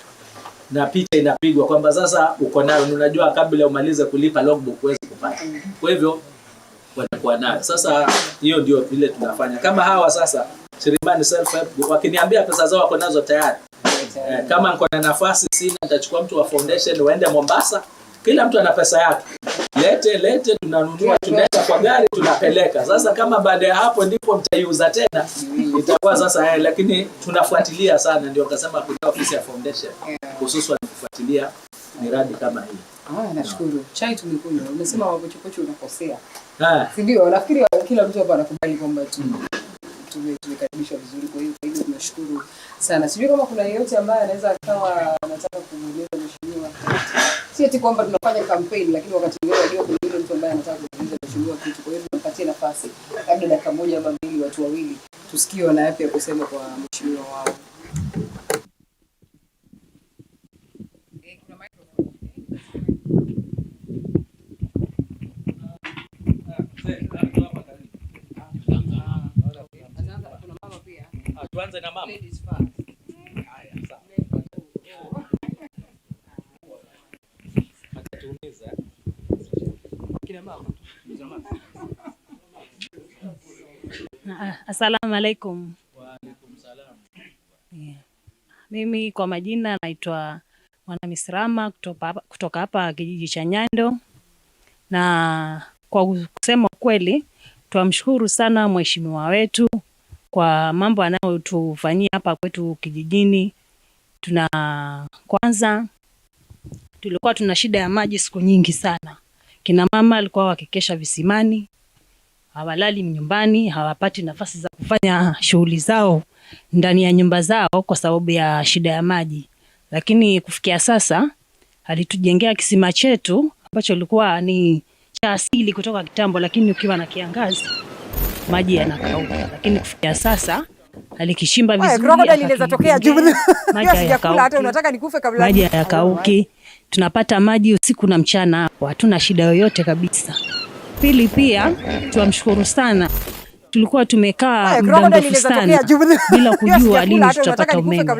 na picha inapigwa kwamba sasa uko nayo, unajua kabla umalize kulipa logbook huwezi kupata. Kwa hivyo watakuwa nayo. Sasa hiyo ndio vile tunafanya. Kama hawa sasa Shirimani self help wakiniambia pesa zao wako nazo tayari. Kama niko na nafasi sina, nitachukua mtu wa foundation waende Mombasa. Kila mtu ana pesa yake. Lete tunanunua, tunaweka kwa gari tunapeleka. Sasa kama baada ya hapo ndipo mtaiuza tena, itakuwa sasa lakini tunafuatilia sana, ndio akasema kuna ofisi ya foundation hususan kufuatilia miradi kama hii.
Nashukuru. Chai tumekunywa. Umesema wapochopocho unakosea. Si ndio? Nafikiri kila mtu hapa anakubali kwamba tumekaribishwa vizuri, kwa hiyo tunashukuru sana. Sijui kama kuna yeyote ambaye anaweza akawa anataka kumuuliza mheshimiwa. Si eti kwamba tunafanya campaign, lakini wakati mwingine unajua kuna yule mtu ambaye anataka kumuuliza mheshimiwa kitu. Kwa hiyo tunampatie nafasi labda dakika moja ama mbili, watu wawili tusikie wana yapi ya kusema kwa mheshimiwa wao.
Tuanze na mama.
Asalamu alaikum.
Wa alaikum salam.
Mimi kwa majina naitwa Mwanamisrama kutoka hapa kijiji cha Nyando, na kwa kusema kweli tuamshukuru sana mheshimiwa wetu kwa mambo anayotufanyia hapa kwetu kijijini. Kwanza tulikuwa tuna shida ya maji siku nyingi sana. Kina mama walikuwa wakikesha visimani, hawalali nyumbani, hawapati nafasi za kufanya shughuli zao ndani ya nyumba zao kwa sababu ya shida ya maji. Lakini kufikia sasa alitujengea kisima chetu ambacho ilikuwa ni cha asili kutoka kitambo, lakini ukiwa na kiangazi maji yanakauka, lakini kufikia sasa alikishimba vizuri. Maji hayakauki, tunapata maji usiku na mchana hapo, hatuna shida yoyote kabisa. Pili pia tuamshukuru sana, tulikuwa tumekaa muda mrefu sana bila kujua lini tutapata umeme.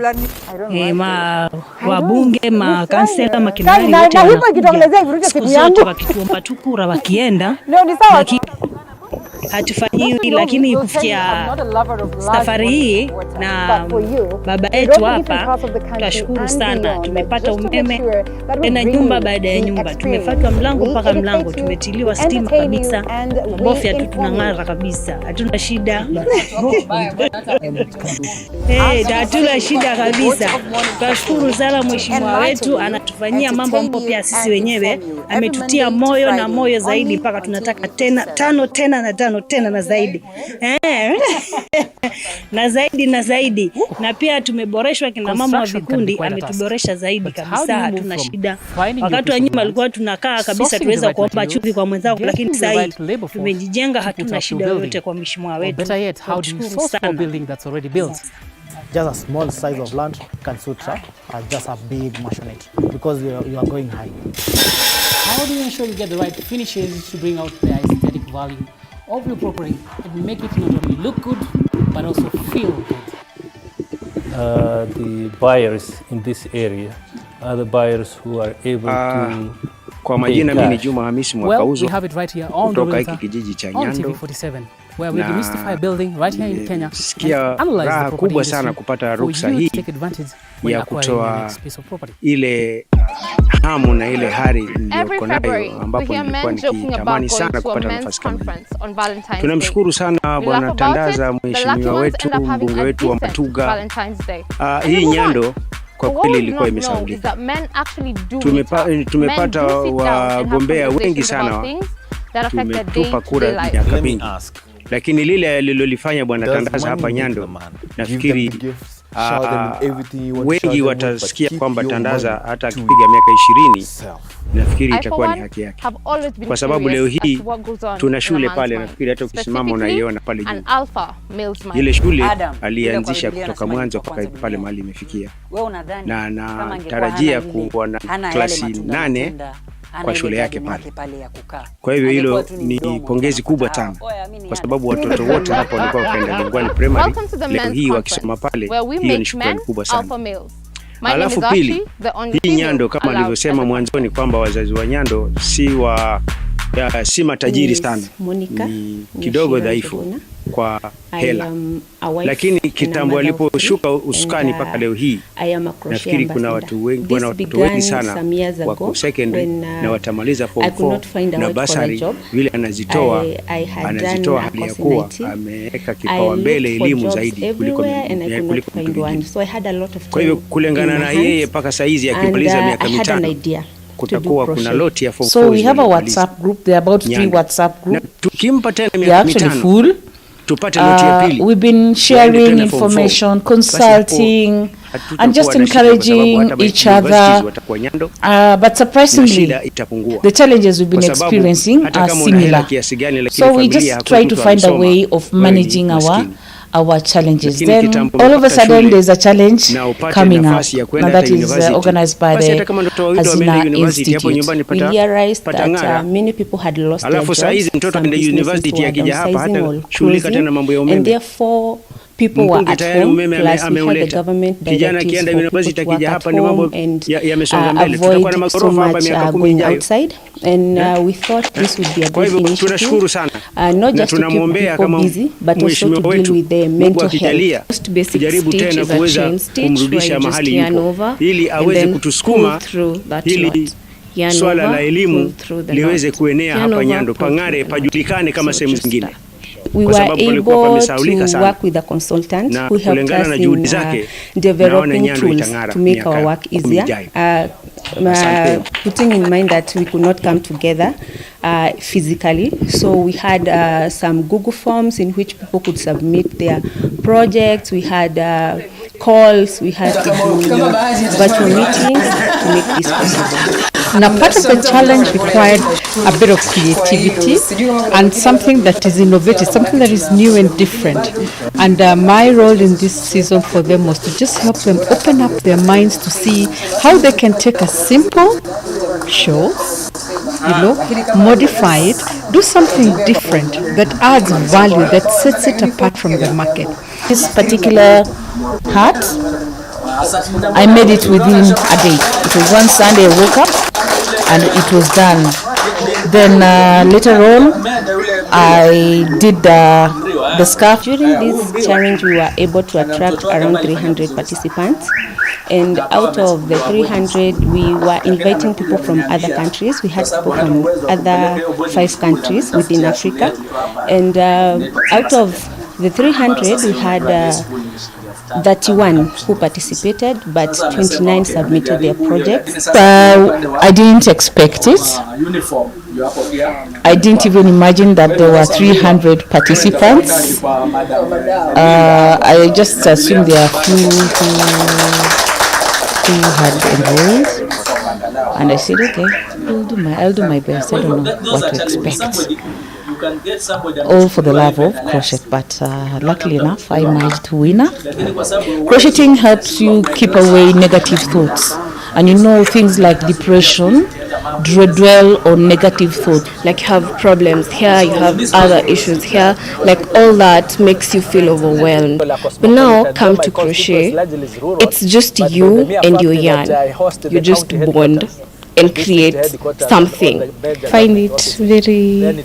Wabunge, makansela, makinani wote wanakuja wakituomba tu kura wakienda, lakini hatufanyiwi. Lakini kufikia safari hii na baba yetu hapa, tunashukuru sana, tumepata umeme tena nyumba baada ya nyumba, tumefatwa mlango mpaka mlango, tumetiliwa stima kabisa, bofya tu tunang'ara kabisa, hatuna shida. Hatuna shida kabisa. Tunashukuru sana mheshimiwa wetu, anatufanyia mambo ambayo pia sisi wenyewe ametutia moyo na moyo zaidi, mpaka tunataka tena tano na zaidi. Na zaidi na zaidi. Na pia tumeboreshwa, kina mama wa vikundi ametuboresha zaidi kabisa, hatuna shida. Wakati wa nyuma alikuwa tunakaa kabisa tuweza kuomba chumvi kwa mwenzao, lakini sasa hivi tumejijenga, hatuna shida yoyote kwa mheshimiwa wetu.
Just a small size of land can suit just a big maisonette because you are going high.
How do you ensure you get the right finishes to bring out the aesthetic value of your property and make it not only look good but also feel good?
The buyers in this area are the buyers who are able to
kwa majina mimi ni Juma Hamisi Mwakauzo kutoka hiki kijiji cha Nyando,
where we demystify building right here in Kenya.
Raha kubwa sana kupata ruksa hii ya kutoa ile hamu na ile hari niliyoko nayo, ambapo nilikuwa nikitamani sana kupata nafasi kama hii. Tunamshukuru sana Bwana Tandaza, mheshimiwa wetu, mbunge wetu wa Matuga. Hii Nyando kwa kweli ilikuwa imesahaulika. Tumepata wagombea wengi sana, tumetupa kura miaka mingi, lakini lile alilolifanya Bwana Tandaza hapa Nyando, nafikiri wengi watasikia kwamba Tandaza hata akipiga miaka 20 nafikiri itakuwa ni haki yake, kwa sababu leo hii tuna shule pale, nafikiri hata ukisimama unaiona pale juu. Ile shule alianzisha kutoka mwanzo mpaka pale mahali imefikia, na natarajia kuwa na klasi 8 kwa shule yake pale. Kwa hivyo hilo ni pongezi kubwa sana, kwa sababu watoto wote hapo walikuwa wakaenda Jangwani Primary, leo hii wakisoma pale, hiyo ni shukrani kubwa sana. Alafu pili, hii Nyando kama nilivyosema mwanzoni kwamba wazazi wa Nyando si matajiri sana, ni kidogo dhaifu kwa hela, lakini kitambo aliposhuka usukani mpaka leo hii, nafikiri kuna watu wengi sana wako secondary na watamaliza form 4 na basari, vile anazitoa hali ya kuwa ameweka kipaumbele elimu zaidi kuliko mwingine. Kwa hivyo kulingana na yeye mpaka saizi akimaliza miaka 5 kutakuwa kuna lot ya form 4.
So we have a WhatsApp group, there are about 3 WhatsApp groups.
Tukimpa tena miaka 5 tupate lot ya pili.
We've been sharing information, consulting and just encouraging each other. But surprisingly, the challenges we've been experiencing are similar. So we just try to find a way of managing our challenges. Then all of a sudden there's a challenge coming up, and that is organized by the Hazina Institute. We realized that many people had lost their jobs, some businesses were downsizing or closing, and therefore people were at home, plus we had the government directives for people to work at home and avoid so much going outside. And we thought this would be a good initiative, not just to keep people busy, but also to deal with their mental health. First basic stage is a change stage where you just turn over and then pull through that lot.
Swala la elimu liweze kuenea hapa Nyando, pangare pajulikane kama sehemu zingine.
We were able to work with a consultant who helped us in developing tools to make our work easier, putting in mind that we could not come together physically. So we had some Google forms in which people could submit their projects. We had calls, we had to do virtual meetings to make this possible.
Now, part of the challenge required a bit of creativity and something that is innovative, something that is new and different. And my role in this season for them was to just help them open up their minds to see how they can take a simple show, modify it, do something different that adds value, that sets it apart from the market.
This particular hat, I made it within a day. It was one Sunday I woke up and it was done. Then later on, I did the scarf. During this challenge, we were able to attract around 300 participants. And out of the 300, we were inviting people from other countries. We had people from other 5 countries within Africa. And out of the 300, we had 31 who participated, but 29 submitted their projects.
I didn't expect it. I didn't even imagine that there were 300 participants. I just assumed there are few who had enrolled, and I said, okay, I'll do my best. I don't know what to expect. All for the love of crochet, but luckily enough, I managed to win. Crocheting helps you keep away negative thoughts, and things like depression dwell on negative thoughts.
Like you have problems here, you have other issues here, like all that makes you feel overwhelmed. But now come to crochet, it's just you and your yarn. You just bond and create something.
Find it very,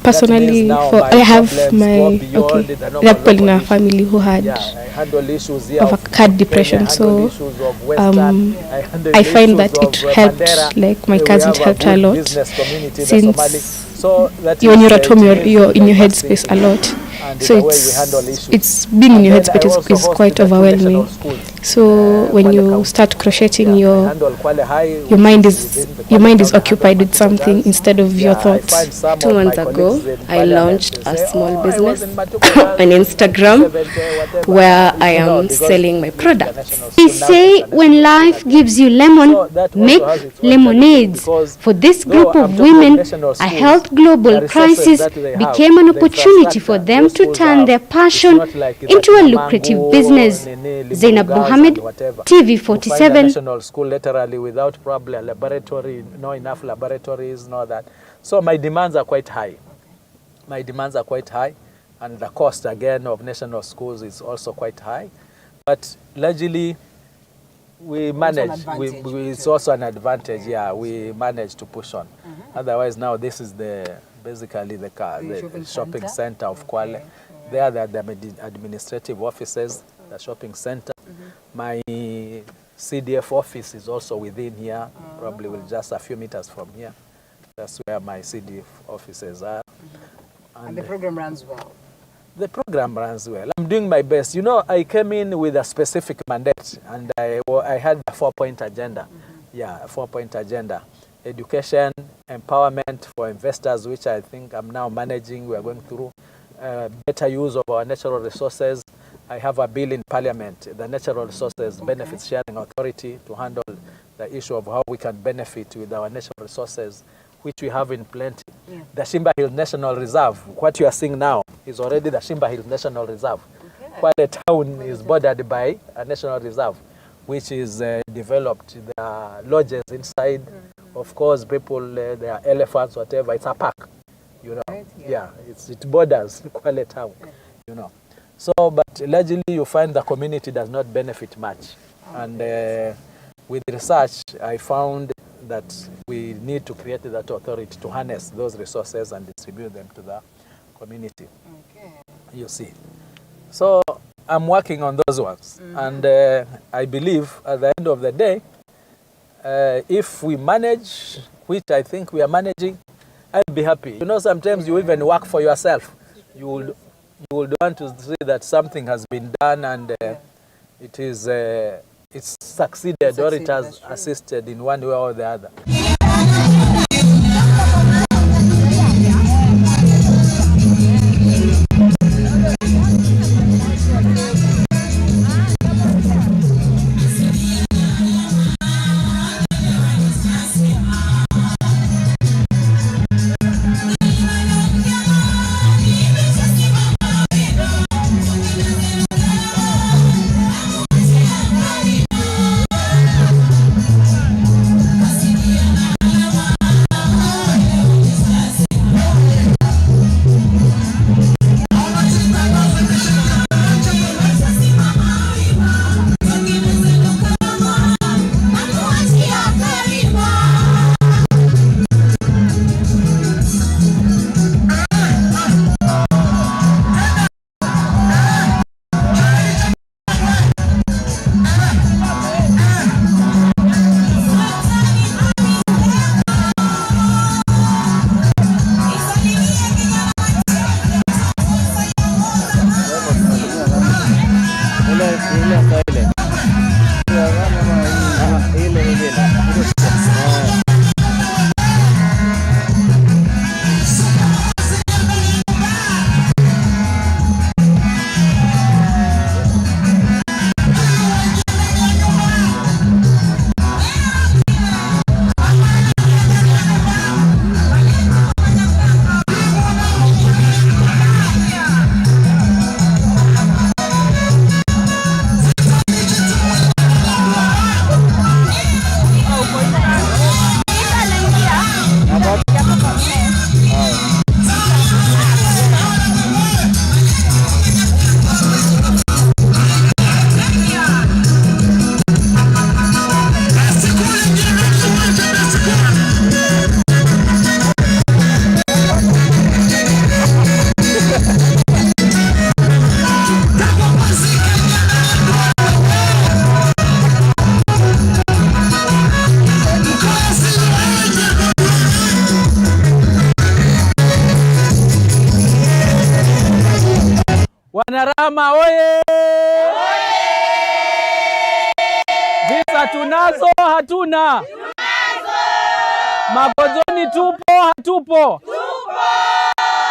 personally, I have my people in our family who had depression, so I find that it helped, like my cousins helped her a lot, since when you're at home, you're in your headspace a lot. So it's being in your headspace is quite overwhelming. So when you start crocheting, your mind is occupied with something instead of your thoughts.
2 months ago, I launched a small business on Instagram where I am selling my products.
They say when life gives you lemon, make lemonades. For this group of women, a health global crisis became an opportunity for them to turn their passion into a lucrative business. Zainab Mohammed, TV 47.
National school literally without probably a laboratory, no enough laboratories, no that. So my demands are quite high. And the cost again of national schools is also quite high. But largely we manage. It's also an advantage. Yeah, we manage to push on. Otherwise, now this is basically the shopping center of Kwale. There are the administrative offices, the shopping center. My CDF office is also within here, probably just a few meters from here. That's where my CDF offices are.
And the program runs well.
The program runs well. I'm doing my best. I came in with a specific mandate, and I had a 4-point agenda. Yeah, a 4-point agenda. Education, empowerment for investors, which I think I'm now managing. We are going through better use of our natural resources. I have a bill in Parliament, the Natural Resources Benefits Sharing Authority, to handle the issue of how we can benefit with our natural resources, which we have in plenty. Yeah. The Shimba Hill National Reserve, what you are seeing now, is already the Shimba Hill National Reserve. Quite a town is bordered by a national reserve, which is developed. There are lodges inside. Of course, people, there are elephants, whatever. It's a park, Right? Yeah, it borders Kwale town, So, but largely you find the community does not benefit much. And with research, I found that we need to create that authority to harness those resources and distribute them to the community. Okay. You see. So I'm working on those ones. And I believe at the end of the day, if we manage, which I think we are managing, I'll be happy. Sometimes you even work for yourself. You would want to see that something has been done and it's succeeded or it has assisted in one way or the other. Wanarahama oye! Visa tunazo hatuna? Magojoni tupo hatupo?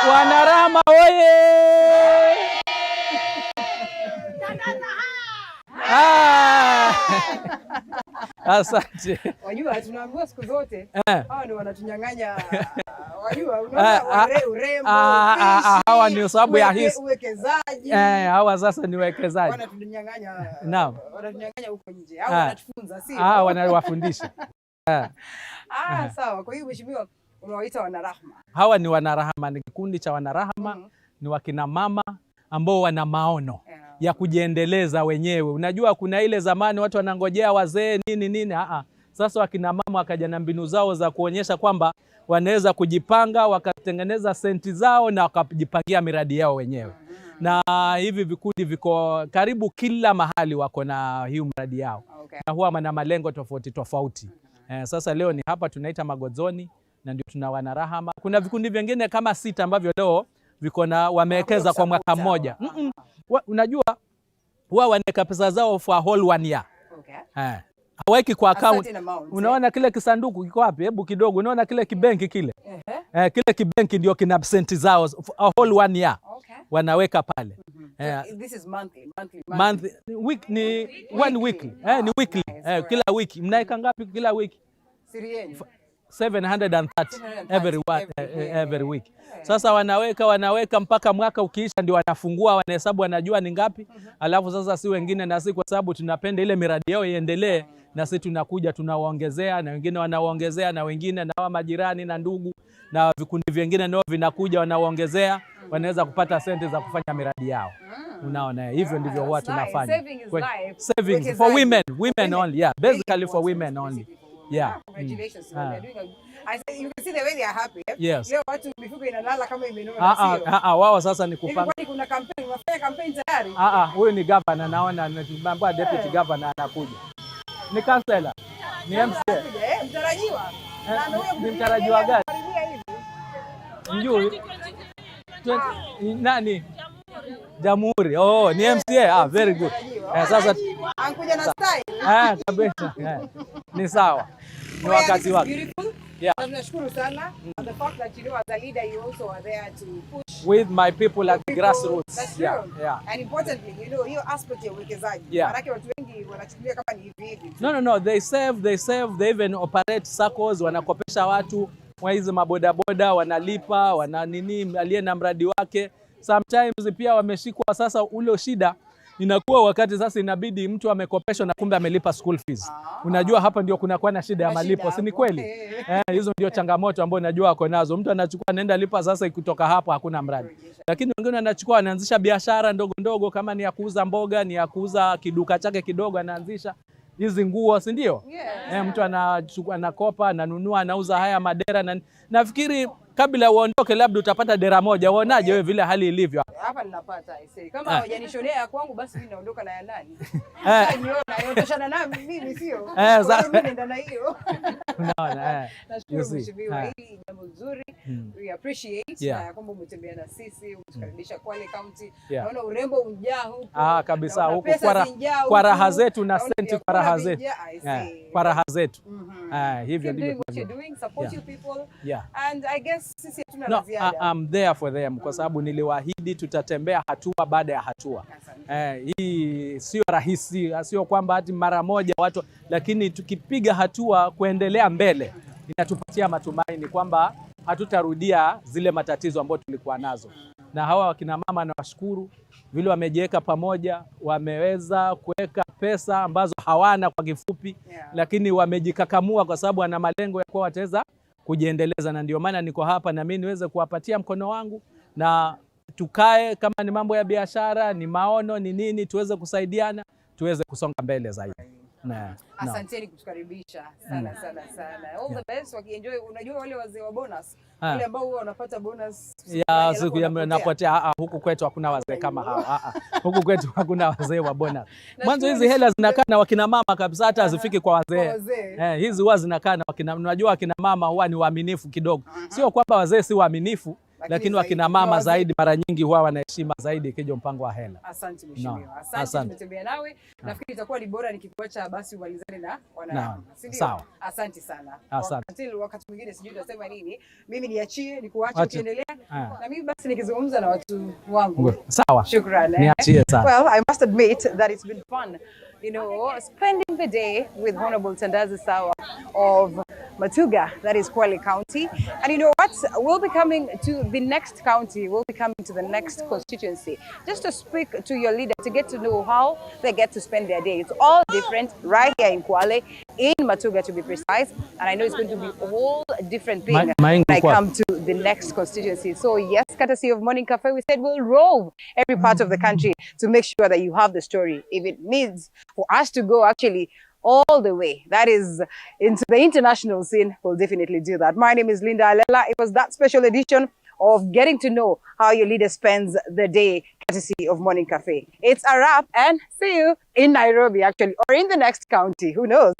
Wanarahama oye! Asante.
Wajua tunaambiwa siku zote hawa ndio wanatunyang'anya. Wajua unaona urembo.
Hawa ni sababu ya hisi.
Uwekezaji.
Hawa sasa ni wekezaji.
Wanatunyang'anya.
Naam.
Wanatunyang'anya huko nje. Hawa wanatufunza sio?
Wanawafundisha.
Sawa. Kwa hiyo mheshimiwa unawaita wanarahama.
Hawa ni wanarahama, ni kikundi cha wanarahama. Ni wakina mama ambao wana maono ya kujiendeleza wenyewe. Unajua kuna ile zamani watu wanangojea wazee nini. Sasa wakina mama wakaja na mbinu zao za kuonyesha kwamba wanaweza kujipanga, wakatengeneza senti zao na wakajipangia miradi yao wenyewe. Na hivi vikundi viko karibu kila mahali wako na hiyo miradi yao. Na huwa wana malengo tofauti tofauti. Sasa leo ni hapa tunaita Magojoni na ndio tuna wanarahama. Kuna vikundi vingine kama 6 ambavyo leo viko na wamewekeza kwa mwaka mmoja. Unajua wao wanaweka pesa zao for a whole 1 year. Haweki kwa account. Unaona kile kisanduku kiko wapi? Hebu kidogo. Unaona kile kibenki kile? Kile kibenki ndio kina senti zao for a whole 1 year. Wanaweka pale.
This is monthly.
Week ni one weekly. Ni weekly. Kila wiki. Mnaika ngapi kila wiki? 730 every week. Sasa wanaweka mpaka mwaka ukiisha ndio wanafungua, wanahesabu, wanajua ni ngapi. Alafu sasa si wengine na si kwa sababu tunapenda ile miradi yao iendelee, na sisi tunakuja tunawaongezea, na wengine wanawaongezea, na wengine na wa majirani na ndugu na vikundi vingine nao vinakuja wanawaongezea, wanaweza kupata senti za kufanya miradi yao. Unaona, hivyo ndivyo huwa tunafanya. Savings for women only. Yeah, basically for women only. Yeah.
Congratulations. You can see the way they are happy.
Yes.
Leo watu mifuko inalala kama imenona sio?
Wao sasa ni kupanga.
Kwani kuna campaign, unafanya campaign tayari?
Huyu ni governor, naona mambo deputy governor anakuja. Ni councillor. Ni MCA.
Mtarajiwa.
Ni mtarajiwa gani? Njui. Nani? Jamhuri. Ni MCA. Very good. Sasa
ankuja na style.
Kabisa. Ni sawa. Ni wakati wake. Yeah.
Tunashukuru sana. The fact that as a leader you also are there to push
with my people at the grassroots.
That's true. Yeah. And importantly, hiyo aspect ya uwekezaji. Maana watu wengi wanachukulia kama ni hivi.
No, they save, they even operate circles, wanakopesha watu wa hizo mabodaboda, wanalipa, wana nini, aliye na mradi wake. Sometimes pia wameshikwa sasa ule shida inakuwa wakati sasa inabidi mtu amekopeshwa na kumbe amelipa school fees. Unajua hapa ndio kunakuwa na shida ya malipo, si ni kweli? Hizo ndio changamoto ambazo najua wako nazo. Mtu anachukua anaenda lipa sasa ikitoka hapo hakuna mradi. Lakini wengine anachukua anaanzisha biashara ndogo ndogo, kama ni ya kuuza mboga, ni ya kuuza kiduka chake kidogo anaanzisha. Hizi nguo, si ndio? Mtu anachukua anakopa, ananunua, anauza haya madera na nafikiri kabla uondoke labda utapata dera moja. Uonaje wewe vile hali ilivyo?
Hapa ninapata kama hawajanishonea kwangu basi mimi naondoka na ya nani? Niona yotoshana na mimi sio. Mimi nenda na hiyo.
Unaona
Nashukuru mheshimiwa, hili jambo zuri. We appreciate na kwamba umetembea na sisi, umetukaribisha Kwale County. Naona urembo unjaa huko.
Kabisa huko kwa raha zetu na senti kwa raha zetu. Kwa raha zetu. Hivyo ndivyo
support you people. And I guess sisi hatuna la ziada.
I'm there for them kwa sababu niliwaahidi tutatembea hatua baada ya hatua. Hii sio rahisi, sio kwamba hati mara moja watu, lakini tukipiga hatua kuendelea mbele inatupatia matumaini kwamba hatutarudia zile matatizo ambayo tulikuwa nazo. Na hawa wakina mama nawashukuru vile wamejiweka pamoja, wameweza kuweka pesa ambazo hawana kwa kifupi, lakini wamejikakamua kwa sababu wana malengo ya kuwa wataweza kujiendeleza, na ndio maana niko hapa na mimi niweze kuwapatia mkono wangu na tukae, kama ni mambo ya biashara, ni maono, ni nini, tuweze kusaidiana, tuweze kusonga mbele zaidi.
Asanteni kutukaribisha sana. All the best, wakienjoy. Unajua wale wazee wa bonus, wale ambao huwa wanapata bonus
siku ya napotea. Huku kwetu hakuna wazee kama hao. Huku kwetu hakuna wazee wa bonus. Mwanzo hizi hela zinakaa na wakina mama kabisa, hata hazifiki kwa wazee. Hizi huwa zinakaa na wakina, unajua wakina mama huwa ni waaminifu kidogo. Sio kwamba wazee si waaminifu, lakini wakina mama zaidi mara nyingi huwa wanaheshima zaidi ikija mpango wa hela.
Asante mheshimiwa. Asante, tumetembea nawe. Nafikiri itakuwa ni bora nikikuacha basi umalizane na wana.
Sawa.
Asante sana.
Asante.
Until wakati mwingine sijui utasema nini. Mimi niachie nikuache ukiendelea. Na mimi basi nikizungumza na watu wangu.
Sawa.
Shukrani.
Niachie sana.
Well, I must admit that it's been fun, you know, spending the day with Honorable Tandaza Sawa of Matuga, that is Kwale County. And you know what? We'll be coming to the next county, we'll be coming to the next constituency, just to speak to your leader, to get to know how they get to spend their day. It's all different right here in Kwale, in Matuga to be precise. And I know it's going to be all different things when I come to the next constituency. So yes, courtesy of Morning Cafe, we said we'll rove every part of the country to make sure that you have the story. If it means for us to go actually all the way, that is into the international scene, we'll definitely do that. My name is Linda Alela. It was that special edition of getting to know how your leader spends the day, courtesy of Morning Cafe. It's a wrap, and see you in Nairobi actually, or in the next county, who knows?